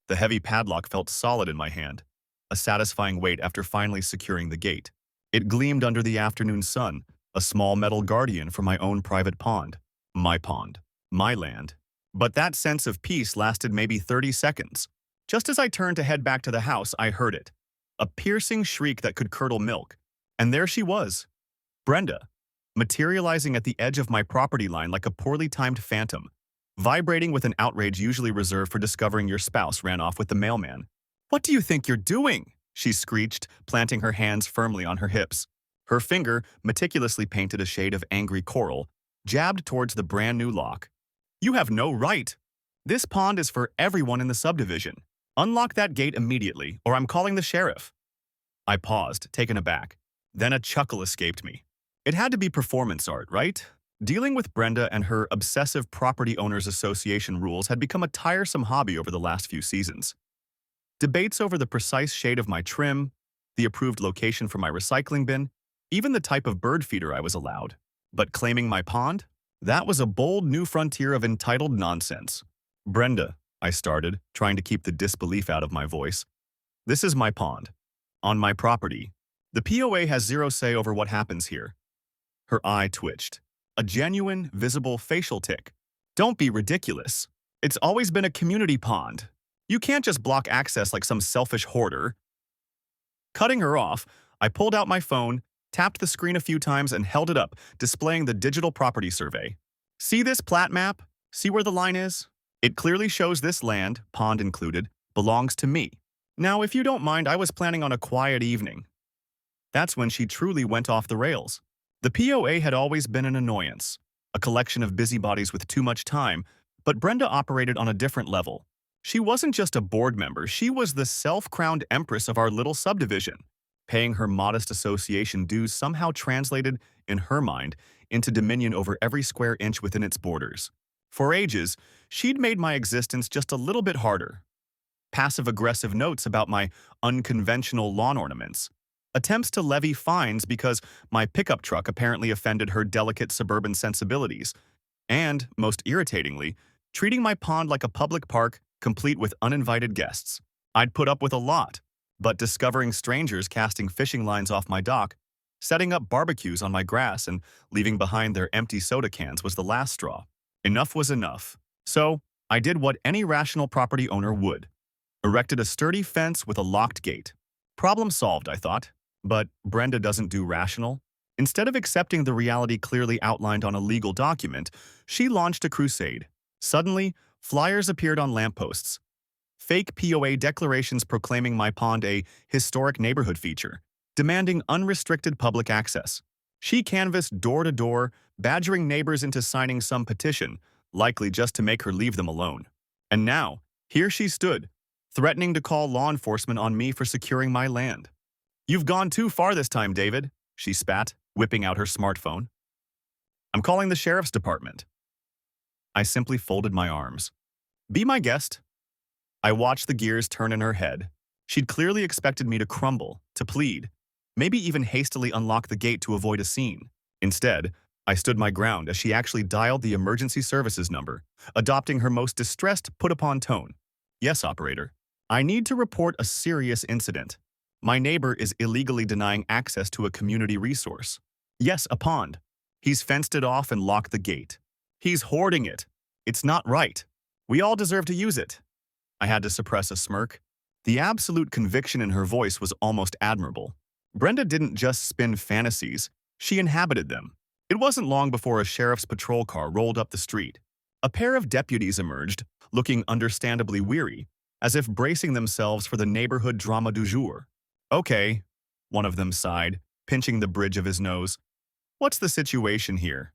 The heavy padlock felt solid in my hand, a satisfying weight after finally securing the gate. It gleamed under the afternoon sun, a small metal guardian for my own private pond. My pond. My land. But that sense of peace lasted maybe 30 seconds. Just as I turned to head back to the house, I heard it. A piercing shriek that could curdle milk. And there she was, Brenda, materializing at the edge of my property line like a poorly timed phantom, vibrating with an outrage usually reserved for discovering your spouse ran off with the mailman. "What do you think you're doing?" she screeched, planting her hands firmly on her hips. Her finger, meticulously painted a shade of angry coral, jabbed towards the brand new lock. "You have no right. This pond is for everyone in the subdivision. Unlock that gate immediately, or I'm calling the sheriff." I paused, taken aback. Then a chuckle escaped me. It had to be performance art, right? Dealing with Brenda and her obsessive property owners association rules had become a tiresome hobby over the last few seasons. Debates over the precise shade of my trim, the approved location for my recycling bin, even the type of bird feeder I was allowed. But claiming my pond? That was a bold new frontier of entitled nonsense. "Brenda," I started, trying to keep the disbelief out of my voice. "This is my pond. On my property. The POA has zero say over what happens here." Her eye twitched. A genuine, visible facial tic. "Don't be ridiculous. It's always been a community pond. You can't just block access like some selfish hoarder." Cutting her off, I pulled out my phone, tapped the screen a few times, and held it up, displaying the digital property survey. "See this plat map? See where the line is? It clearly shows this land, pond included, belongs to me. Now, if you don't mind, I was planning on a quiet evening." That's when she truly went off the rails. The POA had always been an annoyance, a collection of busybodies with too much time, but Brenda operated on a different level. She wasn't just a board member, she was the self-crowned empress of our little subdivision. Paying her modest association dues somehow translated, in her mind, into dominion over every square inch within its borders. For ages, she'd made my existence just a little bit harder. Passive-aggressive notes about my unconventional lawn ornaments. Attempts to levy fines because my pickup truck apparently offended her delicate suburban sensibilities. And, most irritatingly, treating my pond like a public park complete with uninvited guests. I'd put up with a lot, but discovering strangers casting fishing lines off my dock, setting up barbecues on my grass, and leaving behind their empty soda cans was the last straw. Enough was enough. So, I did what any rational property owner would. Erected a sturdy fence with a locked gate. Problem solved, I thought. But Brenda doesn't do rational. Instead of accepting the reality clearly outlined on a legal document, she launched a crusade. Suddenly, flyers appeared on lampposts. Fake POA declarations proclaiming my pond a historic neighborhood feature, demanding unrestricted public access. She canvassed door to door, badgering neighbors into signing some petition, likely just to make her leave them alone. And now, here she stood, threatening to call law enforcement on me for securing my land. "You've gone too far this time, David," she spat, whipping out her smartphone. "I'm calling the sheriff's department." I simply folded my arms. "Be my guest." I watched the gears turn in her head. She'd clearly expected me to crumble, to plead, maybe even hastily unlock the gate to avoid a scene. Instead, I stood my ground as she actually dialed the emergency services number, adopting her most distressed, put-upon tone. "Yes, operator. I need to report a serious incident. My neighbor is illegally denying access to a community resource. Yes, a pond. He's fenced it off and locked the gate. He's hoarding it. It's not right. We all deserve to use it." I had to suppress a smirk. The absolute conviction in her voice was almost admirable. Brenda didn't just spin fantasies, she inhabited them. It wasn't long before a sheriff's patrol car rolled up the street. A pair of deputies emerged, looking understandably weary, as if bracing themselves for the neighborhood drama du jour. "Okay," one of them sighed, pinching the bridge of his nose. "What's the situation here?"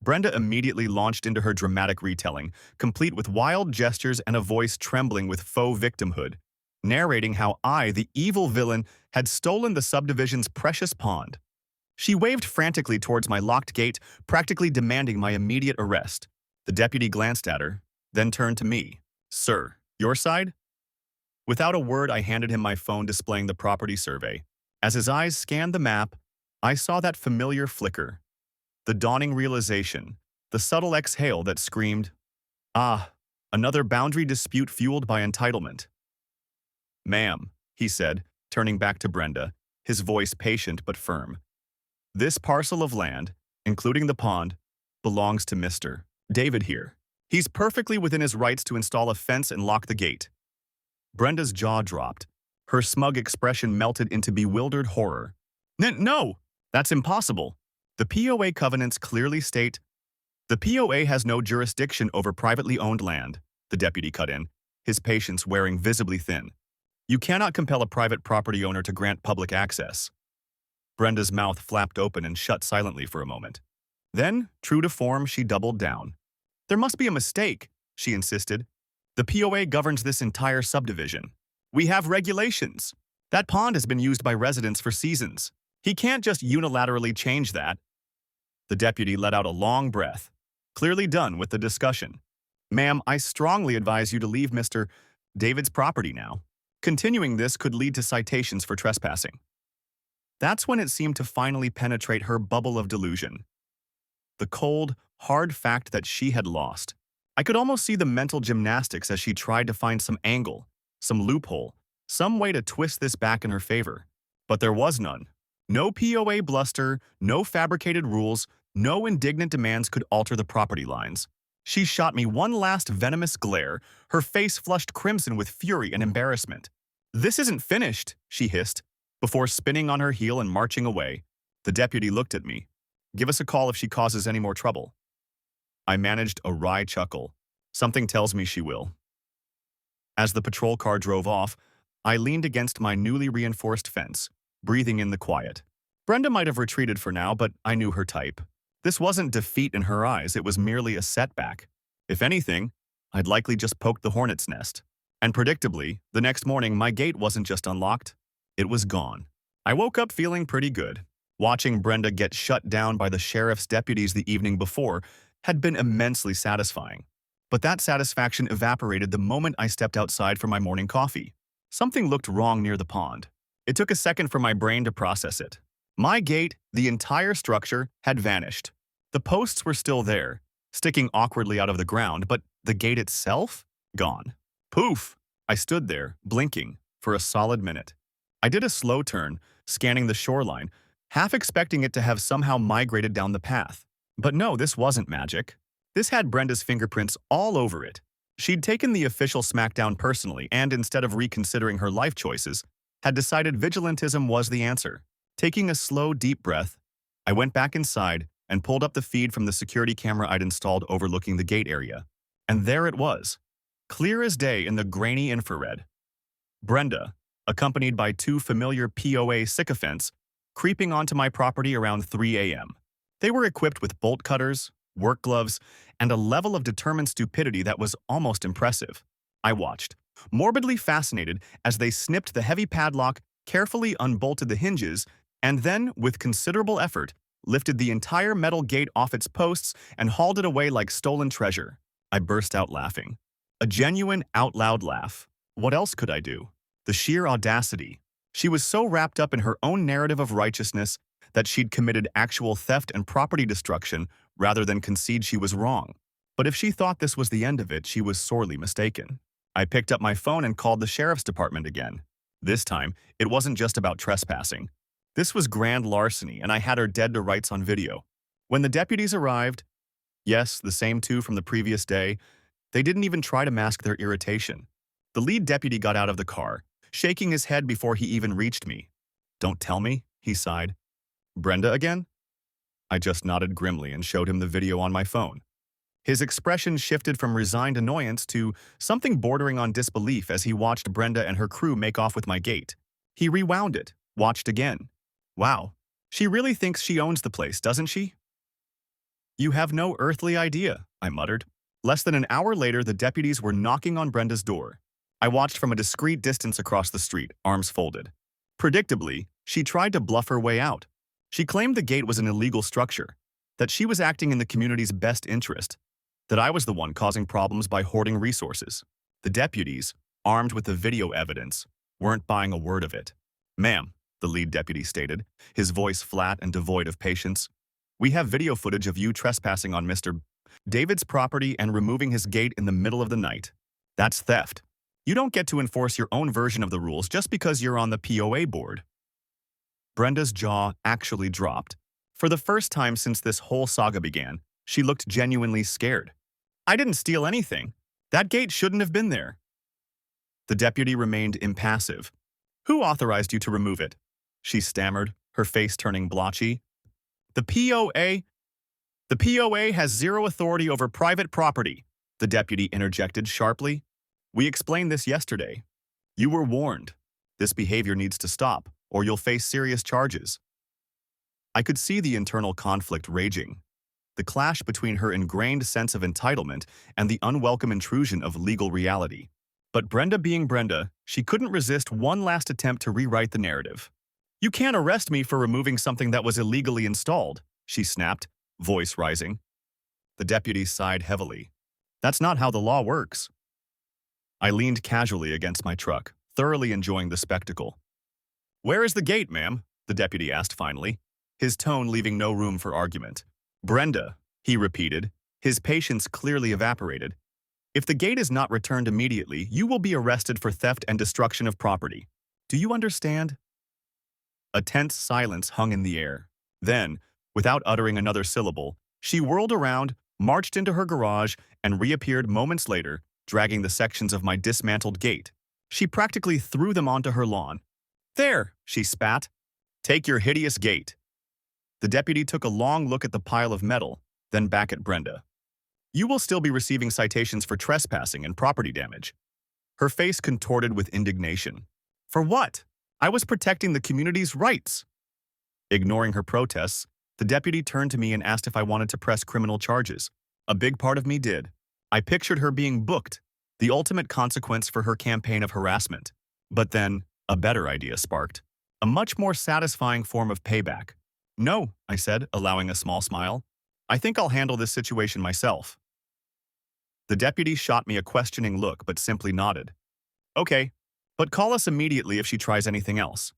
Brenda immediately launched into her dramatic retelling, complete with wild gestures and a voice trembling with faux victimhood, narrating how I, the evil villain, had stolen the subdivision's precious pond. She waved frantically towards my locked gate, practically demanding my immediate arrest. The deputy glanced at her, then turned to me. "Sir, your side?" Without a word, I handed him my phone displaying the property survey. As his eyes scanned the map, I saw that familiar flicker. The dawning realization, the subtle exhale that screamed, "Ah, Another boundary dispute fueled by entitlement. Ma'am, he said, turning back to Brenda, his voice patient but firm. This parcel of land, including the pond, belongs to Mr. David here. He's perfectly within his rights to install a fence and lock the gate. Brenda's jaw dropped. Her smug expression melted into bewildered horror. No, that's impossible. The POA covenants clearly state, the POA has no jurisdiction over privately owned land, the deputy cut in, his patience wearing visibly thin. You cannot compel a private property owner to grant public access. Brenda's mouth flapped open and shut silently for a moment. Then, true to form, she doubled down. There must be a mistake, she insisted. The POA governs this entire subdivision. We have regulations. That pond has been used by residents for seasons. He can't just unilaterally change that. The deputy let out a long breath, clearly done with the discussion. Ma'am, I strongly advise you to leave Mr. David's property now. Continuing this could lead to citations for trespassing. That's when it seemed to finally penetrate her bubble of delusion. The cold, hard fact that she had lost. I could almost see the mental gymnastics as she tried to find some angle, some loophole, some way to twist this back in her favor. But there was none. No POA bluster, no fabricated rules, no indignant demands could alter the property lines. She shot me one last venomous glare, her face flushed crimson with fury and embarrassment. This isn't finished, she hissed, before spinning on her heel and marching away. The deputy looked at me. Give us a call if she causes any more trouble. I managed a wry chuckle. Something tells me she will. As the patrol car drove off, I leaned against my newly reinforced fence, breathing in the quiet. Brenda might have retreated for now, but I knew her type. This wasn't defeat in her eyes, it was merely a setback. If anything, I'd likely just poked the hornet's nest. And predictably, the next morning my gate wasn't just unlocked, it was gone. I woke up feeling pretty good. Watching Brenda get shut down by the sheriff's deputies the evening before had been immensely satisfying. But that satisfaction evaporated the moment I stepped outside for my morning coffee. Something looked wrong near the pond. It took a second for my brain to process it. My gate, the entire structure, had vanished. The posts were still there, sticking awkwardly out of the ground, but the gate itself? Gone. Poof! I stood there, blinking, for a solid minute. I did a slow turn, scanning the shoreline, half expecting it to have somehow migrated down the path. But no, this wasn't magic. This had Brenda's fingerprints all over it. She'd taken the official smackdown personally and, instead of reconsidering her life choices, had decided vigilantism was the answer. Taking a slow, deep breath, I went back inside and pulled up the feed from the security camera I'd installed overlooking the gate area. And there it was, clear as day in the grainy infrared. Brenda, accompanied by two familiar POA sycophants, creeping onto my property around 3 a.m. They were equipped with bolt cutters, work gloves, and a level of determined stupidity that was almost impressive. I watched, morbidly fascinated, as they snipped the heavy padlock, carefully unbolted the hinges, and then, with considerable effort, lifted the entire metal gate off its posts and hauled it away like stolen treasure. I burst out laughing. A genuine, out-loud laugh. What else could I do? The sheer audacity. She was so wrapped up in her own narrative of righteousness that she'd committed actual theft and property destruction rather than concede she was wrong. But if she thought this was the end of it, she was sorely mistaken. I picked up my phone and called the sheriff's department again. This time, it wasn't just about trespassing. This was grand larceny, and I had her dead to rights on video. When the deputies arrived, yes, the same two from the previous day, they didn't even try to mask their irritation. The lead deputy got out of the car, shaking his head before he even reached me. "Don't tell me," he sighed. "Brenda again?" I just nodded grimly and showed him the video on my phone. His expression shifted from resigned annoyance to something bordering on disbelief as he watched Brenda and her crew make off with my gate. He rewound it, watched again. Wow, she really thinks she owns the place, doesn't she? "You have no earthly idea," I muttered. Less than an hour later, the deputies were knocking on Brenda's door. I watched from a discreet distance across the street, arms folded. Predictably, she tried to bluff her way out. She claimed the gate was an illegal structure, that she was acting in the community's best interest, that I was the one causing problems by hoarding resources. The deputies, armed with the video evidence, weren't buying a word of it. "Ma'am," the lead deputy stated, his voice flat and devoid of patience, "we have video footage of you trespassing on Mr. David's property and removing his gate in the middle of the night. That's theft. You don't get to enforce your own version of the rules just because you're on the POA board. Brenda's jaw actually dropped. For the first time since this whole saga began, she looked genuinely scared. I didn't steal anything. That gate shouldn't have been there. The deputy remained impassive. Who authorized you to remove it? She stammered, her face turning blotchy. The POA? The POA has zero authority over private property, the deputy interjected sharply. We explained this yesterday. You were warned. This behavior needs to stop, or you'll face serious charges. I could see the internal conflict raging. The clash between her ingrained sense of entitlement and the unwelcome intrusion of legal reality. But Brenda being Brenda, she couldn't resist one last attempt to rewrite the narrative. You can't arrest me for removing something that was illegally installed, she snapped, voice rising. The deputy sighed heavily. That's not how the law works. I leaned casually against my truck, thoroughly enjoying the spectacle. Where is the gate, ma'am? The deputy asked finally, his tone leaving no room for argument. Brenda, he repeated, his patience clearly evaporated. If the gate is not returned immediately, you will be arrested for theft and destruction of property. Do you understand? A tense silence hung in the air. Then, without uttering another syllable, she whirled around, marched into her garage, and reappeared moments later, dragging the sections of my dismantled gate. She practically threw them onto her lawn. There, she spat. Take your hideous gate. The deputy took a long look at the pile of metal, then back at Brenda. You will still be receiving citations for trespassing and property damage. Her face contorted with indignation. For what? I was protecting the community's rights. Ignoring her protests, the deputy turned to me and asked if I wanted to press criminal charges. A big part of me did. I pictured her being booked, the ultimate consequence for her campaign of harassment. But then, a better idea sparked. A much more satisfying form of payback. No, I said, allowing a small smile. I think I'll handle this situation myself. The deputy shot me a questioning look but simply nodded. Okay, but call us immediately if she tries anything else.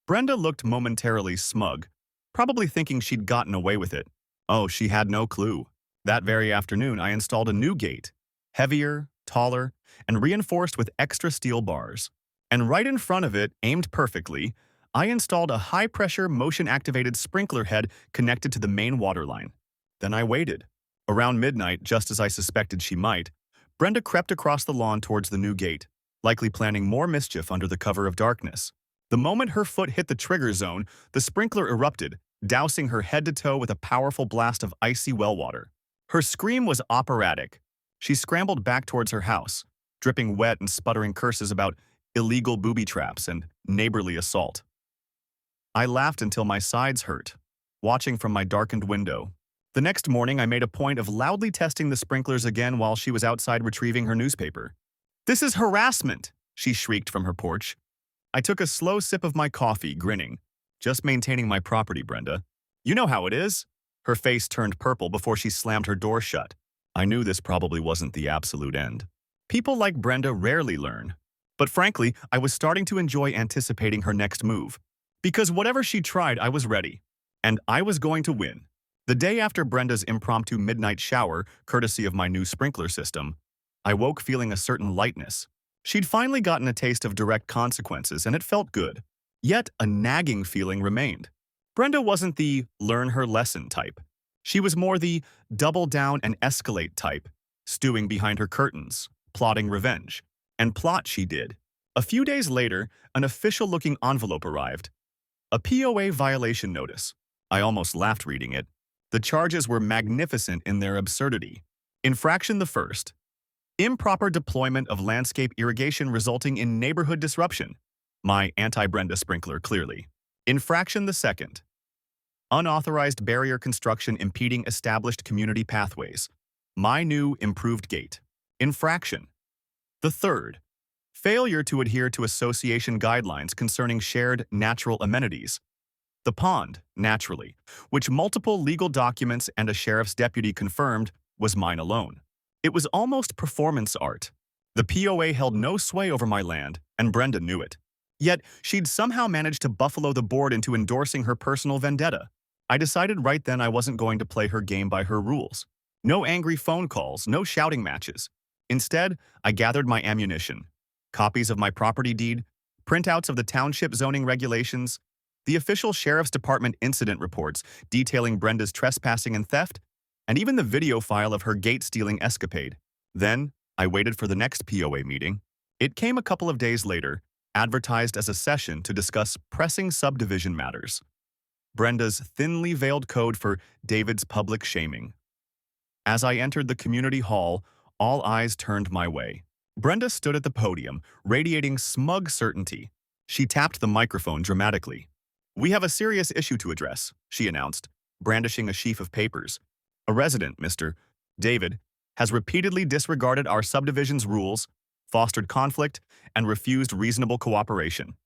Brenda looked momentarily smug, probably thinking she'd gotten away with it. Oh, she had no clue. That very afternoon, I installed a new gate, heavier, taller, and reinforced with extra steel bars. And right in front of it, aimed perfectly, I installed a high-pressure, motion-activated sprinkler head connected to the main water line. Then I waited. Around midnight, just as I suspected she might, Brenda crept across the lawn towards the new gate, likely planning more mischief under the cover of darkness. The moment her foot hit the trigger zone, the sprinkler erupted, dousing her head to toe with a powerful blast of icy well water. Her scream was operatic. She scrambled back towards her house, dripping wet and sputtering curses about illegal booby traps and neighborly assault. I laughed until my sides hurt, watching from my darkened window. The next morning, I made a point of loudly testing the sprinklers again while she was outside retrieving her newspaper. This is harassment, she shrieked from her porch. I took a slow sip of my coffee, grinning. Just maintaining my property, Brenda. You know how it is. Her face turned purple before she slammed her door shut. I knew this probably wasn't the absolute end. People like Brenda rarely learn. But frankly, I was starting to enjoy anticipating her next move. Because whatever she tried, I was ready. And I was going to win. The day after Brenda's impromptu midnight shower, courtesy of my new sprinkler system, I woke feeling a certain lightness. She'd finally gotten a taste of direct consequences, and it felt good. Yet a nagging feeling remained. Brenda wasn't the learn her lesson type. She was more the double down and escalate type, stewing behind her curtains, plotting revenge. And plot she did. A few days later, an official-looking envelope arrived. A POA violation notice. I almost laughed reading it. The charges were magnificent in their absurdity. Infraction the first. Improper deployment of landscape irrigation resulting in neighborhood disruption. My anti-Brenda sprinkler, clearly. Infraction the second. Unauthorized barrier construction impeding established community pathways. My new improved gate. Infraction. The third. Failure to adhere to association guidelines concerning shared natural amenities. The pond, naturally, which multiple legal documents and a sheriff's deputy confirmed, was mine alone. It was almost performance art. The POA held no sway over my land, and Brenda knew it. Yet, she'd somehow managed to buffalo the board into endorsing her personal vendetta. I decided right then I wasn't going to play her game by her rules. No angry phone calls, no shouting matches. Instead, I gathered my ammunition. Copies of my property deed, printouts of the township zoning regulations, the official sheriff's department incident reports detailing Brenda's trespassing and theft, and even the video file of her gate-stealing escapade. Then, I waited for the next POA meeting. It came a couple of days later, advertised as a session to discuss pressing subdivision matters. Brenda's thinly veiled code for David's public shaming. As I entered the community hall, all eyes turned my way. Brenda stood at the podium, radiating smug certainty. She tapped the microphone dramatically. "We have a serious issue to address," she announced, brandishing a sheaf of papers. "A resident, Mr. David, has repeatedly disregarded our subdivision's rules, fostered conflict, and refused reasonable cooperation."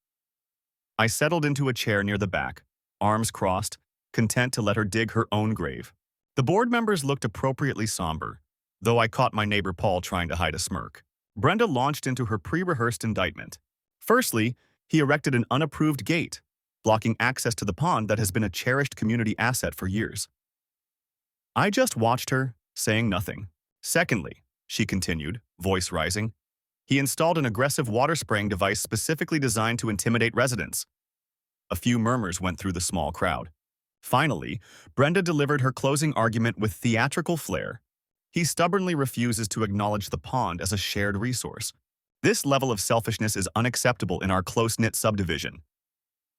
I settled into a chair near the back, arms crossed, content to let her dig her own grave. The board members looked appropriately somber, though I caught my neighbor Paul trying to hide a smirk. Brenda launched into her pre-rehearsed indictment. Firstly, he erected an unapproved gate, blocking access to the pond that has been a cherished community asset for years. I just watched her, saying nothing. Secondly, she continued, voice rising, he installed an aggressive water-spraying device specifically designed to intimidate residents. A few murmurs went through the small crowd. Finally, Brenda delivered her closing argument with theatrical flair. He stubbornly refuses to acknowledge the pond as a shared resource. This level of selfishness is unacceptable in our close-knit subdivision.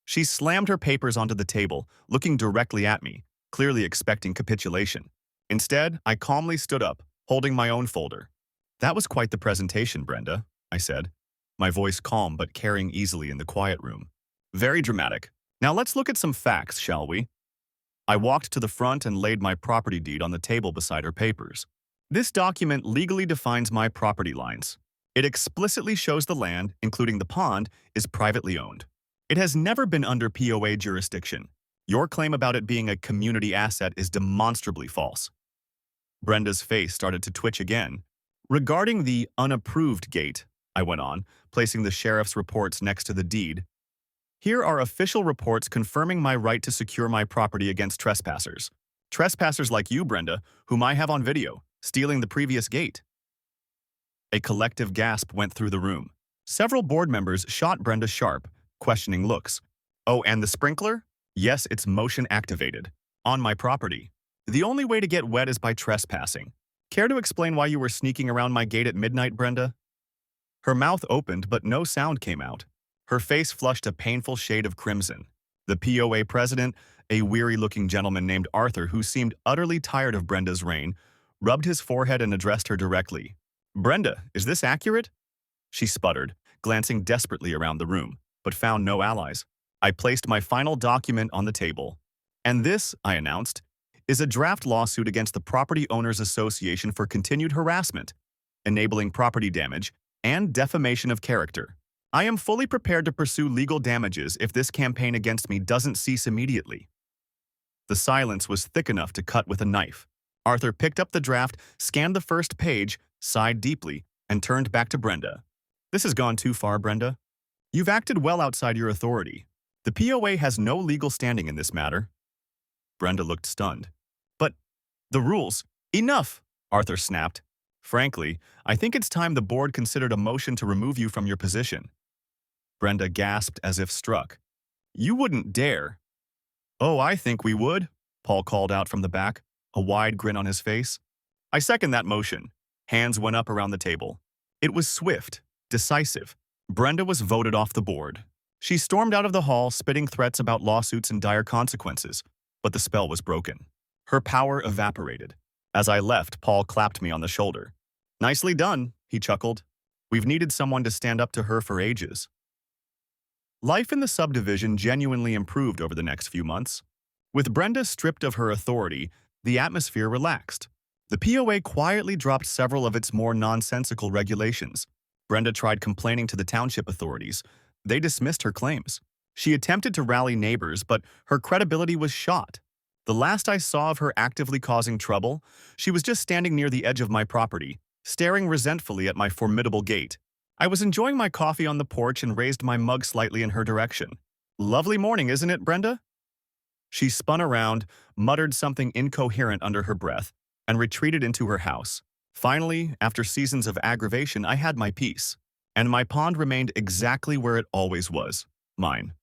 She slammed her papers onto the table, looking directly at me, clearly expecting capitulation. Instead, I calmly stood up, holding my own folder. "That was quite the presentation, Brenda," I said, my voice calm but carrying easily in the quiet room. "Very dramatic. Now let's look at some facts, shall we?" I walked to the front and laid my property deed on the table beside her papers. This document legally defines my property lines. It explicitly shows the land, including the pond, is privately owned. It has never been under POA jurisdiction. Your claim about it being a community asset is demonstrably false. Brenda's face started to twitch again. "Regarding the unapproved gate," I went on, placing the sheriff's reports next to the deed, "here are official reports confirming my right to secure my property against trespassers. Trespassers like you, Brenda, whom I have on video, stealing the previous gate." A collective gasp went through the room. Several board members shot Brenda sharp, questioning looks. "Oh, and the sprinkler? Yes, it's motion activated. On my property. The only way to get wet is by trespassing. Care to explain why you were sneaking around my gate at midnight, Brenda?" Her mouth opened, but no sound came out. Her face flushed a painful shade of crimson. The POA president, a weary-looking gentleman named Arthur who seemed utterly tired of Brenda's reign, rubbed his forehead and addressed her directly. "Brenda, is this accurate?" She sputtered, glancing desperately around the room, but found no allies. I placed my final document on the table. "And this," I announced, "is a draft lawsuit against the Property Owners Association for continued harassment, enabling property damage, and defamation of character. I am fully prepared to pursue legal damages if this campaign against me doesn't cease immediately." The silence was thick enough to cut with a knife. Arthur picked up the draft, scanned the first page, sighed deeply, and turned back to Brenda. "This has gone too far, Brenda. You've acted well outside your authority. The POA has no legal standing in this matter." Brenda looked stunned. "But the rules—" "Enough!" Arthur snapped. "Frankly, I think it's time the board considered a motion to remove you from your position." Brenda gasped as if struck. "You wouldn't dare." "Oh, I think we would," Paul called out from the back, a wide grin on his face. "I second that motion." Hands went up around the table. It was swift, decisive. Brenda was voted off the board. She stormed out of the hall, spitting threats about lawsuits and dire consequences, but the spell was broken. Her power evaporated. As I left, Paul clapped me on the shoulder. "Nicely done," he chuckled. "We've needed someone to stand up to her for ages." Life in the subdivision genuinely improved over the next few months. With Brenda stripped of her authority, the atmosphere relaxed. The POA quietly dropped several of its more nonsensical regulations. Brenda tried complaining to the township authorities. They dismissed her claims. She attempted to rally neighbors, but her credibility was shot. The last I saw of her actively causing trouble, she was just standing near the edge of my property, staring resentfully at my formidable gate. I was enjoying my coffee on the porch and raised my mug slightly in her direction. "Lovely morning, isn't it, Brenda?" She spun around, muttered something incoherent under her breath, and retreated into her house. Finally, after seasons of aggravation, I had my peace, and my pond remained exactly where it always was, mine.